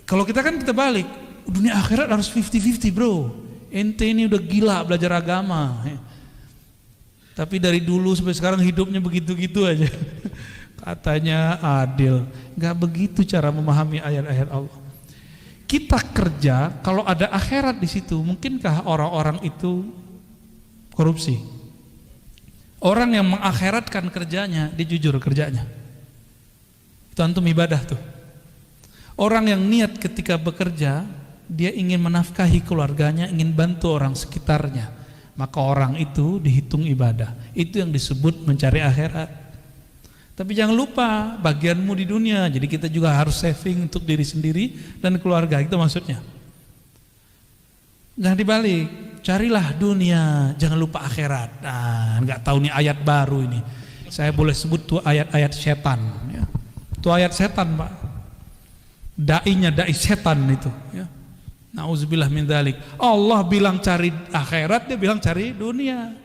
A: Kalau kita balik, dunia akhirat harus 50-50, bro. Ente ini udah gila belajar agama. Tapi dari dulu sampai sekarang hidupnya begitu-gitu aja. Katanya adil. Nggak begitu cara memahami ayat-ayat Allah. Kita kerja, kalau ada akhirat di situ, mungkinkah orang-orang itu korupsi? Orang yang mengakhiratkan kerjanya, dia jujur kerjanya. Itu antum ibadah tuh. Orang yang niat ketika bekerja, dia ingin menafkahi keluarganya, ingin bantu orang sekitarnya, maka orang itu dihitung ibadah. Itu yang disebut mencari akhirat. Tapi jangan lupa bagianmu di dunia. Jadi kita juga harus saving untuk diri sendiri dan keluarga. Itu maksudnya. Jangan dibalik. Carilah dunia, jangan lupa akhirat. Nah, nggak tahu nih ayat baru ini. Saya boleh sebut tuh ayat-ayat setan. Ya. Itu ayat setan, Pak. Dai setan itu. Ya. Nauzubillah min dzalik. Allah bilang cari akhirat, dia bilang cari dunia.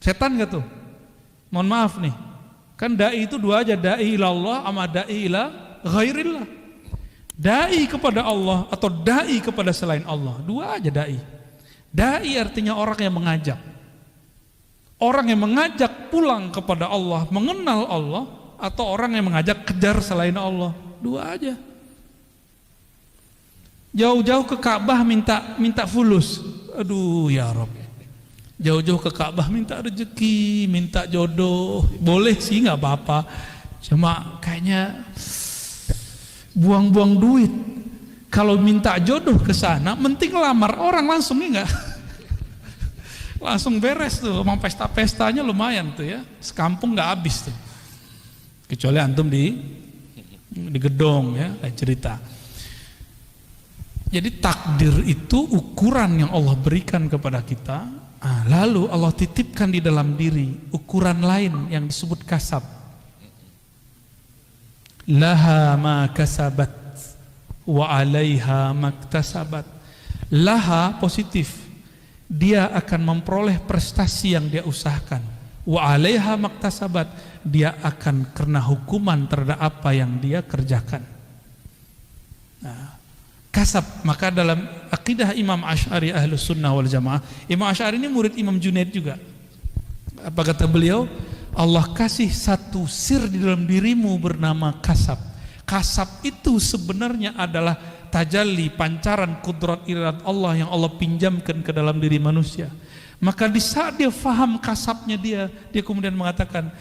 A: Setan nggak tuh? Mohon maaf nih, kan dai itu dua aja, dai ilallah sama dai ila ghairillah. Dai kepada Allah atau dai kepada selain Allah, dua aja dai. Dai artinya orang yang mengajak. Orang yang mengajak pulang kepada Allah, mengenal Allah, atau orang yang mengajak kejar selain Allah, dua aja. Jauh-jauh ke Ka'bah minta fulus. Aduh ya Rabb. Jauh-jauh ke Ka'bah minta rezeki, minta jodoh, boleh sih nggak apa-apa. Cuma kayaknya buang-buang duit. Kalau minta jodoh ke sana, mending lamar orang langsung enggak? Langsung beres tuh, emang pesta-pestanya lumayan tuh ya, sekampung nggak habis tuh. Kecuali antum di gedong ya, kayak cerita. Jadi takdir itu ukuran yang Allah berikan kepada kita. Lalu Allah titipkan di dalam diri ukuran lain yang disebut kasab. Laha ma kasabat wa alaiha maktasabat. Laha positif, dia akan memperoleh prestasi yang dia usahakan. Wa alaiha maktasabat, dia akan kena hukuman terhadap apa yang dia kerjakan. Nah, kasab. Maka dalam akidah Imam Asy'ari Ahlus Sunnah wal Jamaah, Imam Asy'ari ini murid Imam Junaid juga. Apa kata beliau? Allah kasih satu sir di dalam dirimu bernama kasab. Kasab itu sebenarnya adalah tajalli, pancaran kudrat iradat Allah yang Allah pinjamkan ke dalam diri manusia. Maka di saat dia faham kasabnya dia kemudian mengatakan,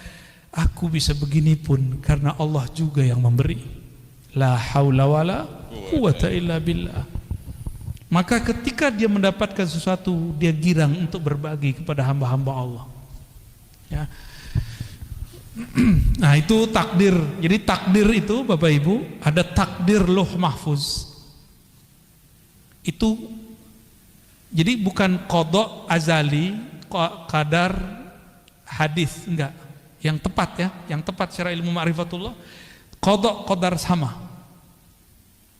A: aku bisa begini pun karena Allah juga yang memberi. La haula wala quwata illa billah. Maka ketika dia mendapatkan sesuatu, dia girang untuk berbagi kepada hamba-hamba Allah. Ya. Nah, itu takdir. Jadi takdir itu Bapak Ibu, ada takdir Lauh Mahfuz. Itu jadi bukan qada azali, qadar hadis, enggak. Yang tepat ya, yang tepat secara ilmu ma'rifatullah, qada qadar sama.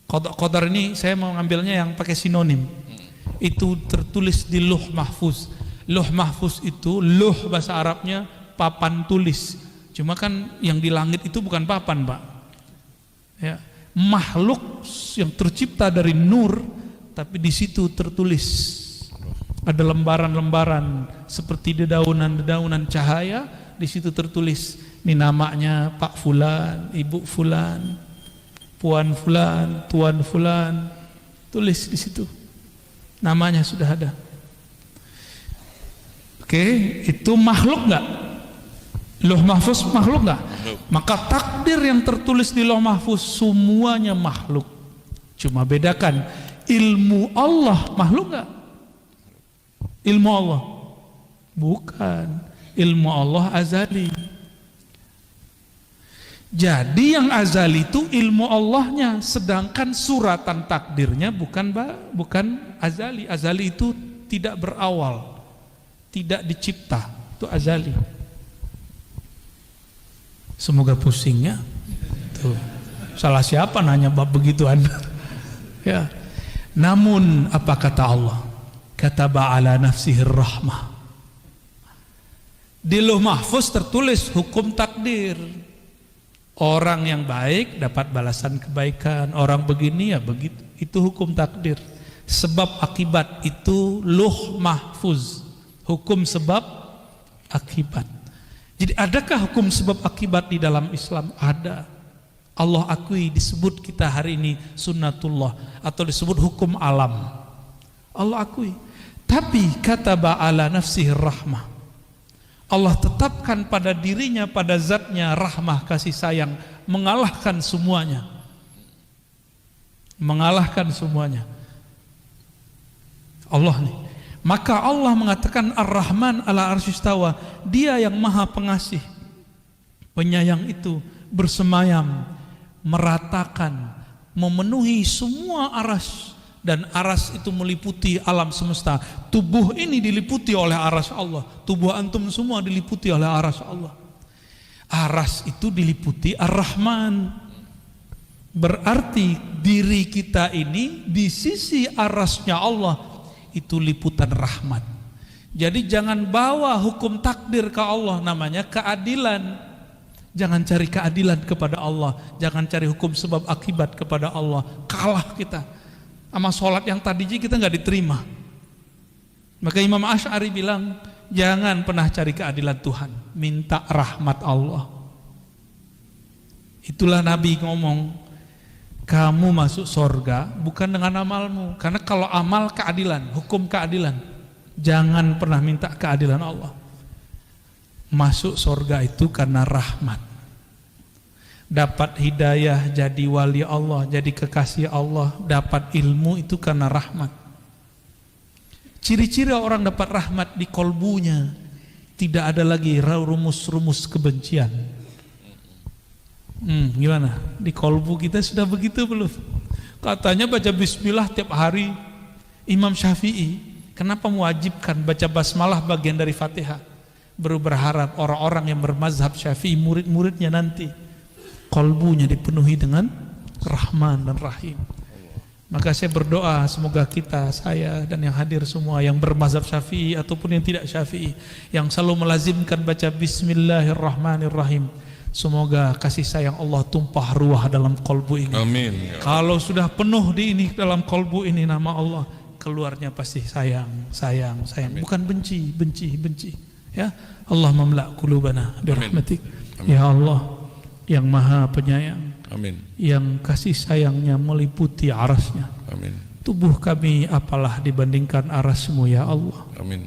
A: Qada qadar ini saya mau ngambilnya yang pakai sinonim. Itu tertulis di Lauh Mahfuz. Lauh Mahfuz itu lauh bahasa Arabnya papan tulis. Cuma kan yang di langit itu bukan papan, Pak. Ya, makhluk yang tercipta dari nur, tapi di situ tertulis. Ada lembaran-lembaran seperti dedaunan-dedaunan cahaya, di situ tertulis ini namanya Pak Fulan, Ibu Fulan, Puan Fulan, Tuan Fulan, tulis di situ. Namanya sudah ada. Oke, itu makhluk enggak? Lauh Mahfuz makhluk enggak? Maka takdir yang tertulis di Lauh Mahfuz semuanya makhluk. Cuma bedakan ilmu Allah makhluk enggak? Ilmu Allah bukan, ilmu Allah azali. Jadi yang azali itu ilmu Allahnya, sedangkan suratan takdirnya bukan azali. Azali itu tidak berawal, tidak dicipta, itu azali. Semoga pusingnya. Tuh. Salah siapa nanya bab begituan? Ya. Namun apa kata Allah? Kataba ala nafsihi rahmah. Di Lauh Mahfuz tertulis hukum takdir. Orang yang baik dapat balasan kebaikan, orang begini ya begitu. Itu hukum takdir. Sebab akibat itu Lauh Mahfuz. Hukum sebab akibat. Jadi adakah hukum sebab akibat di dalam Islam? Ada. Allah akui, disebut kita hari ini sunnatullah atau disebut hukum alam. Allah akui. Tapi kataba ala nafsihi rahmah. Allah tetapkan pada dirinya, pada zatnya rahmah, kasih sayang, mengalahkan semuanya. Mengalahkan semuanya. Allah nih. Maka Allah mengatakan Ar-Rahman ala arsyistawa. Dia yang maha pengasih, penyayang itu bersemayam, meratakan, memenuhi semua aras. Dan aras itu meliputi alam semesta. Tubuh ini diliputi oleh aras Allah. Tubuh antum semua diliputi oleh aras Allah. Aras itu diliputi Ar-Rahman. Berarti diri kita ini di sisi arasnya Allah itu liputan rahmat. Jadi jangan bawa hukum takdir ke Allah, namanya keadilan. Jangan cari keadilan kepada Allah. Jangan cari hukum sebab akibat kepada Allah. Kalah kita. Sama sholat yang tadinya kita nggak diterima. Maka Imam Asy'ari bilang, jangan pernah cari keadilan Tuhan, minta rahmat Allah. Itulah Nabi ngomong, kamu masuk surga bukan dengan amalmu, karena kalau amal keadilan, hukum keadilan. Jangan pernah minta keadilan Allah. Masuk surga itu karena rahmat. Dapat hidayah, jadi wali Allah, jadi kekasih Allah, dapat ilmu itu karena rahmat. Ciri-ciri orang dapat rahmat di kolbunya, tidak ada lagi rumus-rumus kebencian. Gimana? Di kolbu kita sudah begitu belum? Katanya baca bismillah tiap hari. Imam Syafi'i, kenapa mewajibkan baca basmalah bagian dari Fatihah? Baru berharap orang-orang yang bermazhab Syafi'i, murid-muridnya nanti kolbunya dipenuhi dengan Rahman dan Rahim. Maka saya berdoa semoga kita, saya dan yang hadir semua yang bermazhab Syafi'i ataupun yang tidak Syafi'i, yang selalu melazimkan baca Bismillahirrahmanirrahim, semoga kasih sayang Allah tumpah ruah dalam kolbu ini. Amin. Kalau sudah penuh di ini, dalam kolbu ini nama Allah, keluarnya pasti sayang, sayang, sayang. Bukan benci, benci, benci. Ya, Allah mamla' qulubana birahmatik. Ya Allah yang maha penyayang,
B: Amin.
A: yang kasih sayangnya meliputi arasnya.
B: Amin.
A: Tubuh kami apalah dibandingkan arasmu ya Allah.
B: Amin.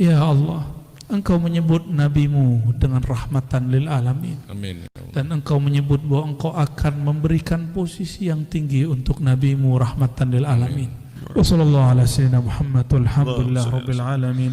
A: Ya Allah, Engkau menyebut nabimu dengan rahmatan lil alamin.
B: Amin.
A: Dan Engkau menyebut bahwa Engkau akan memberikan posisi yang tinggi untuk nabimu rahmatan lil alamin. Wa sallallahu ala sayyidina Muhammad walhamdulillah rabbil alamin.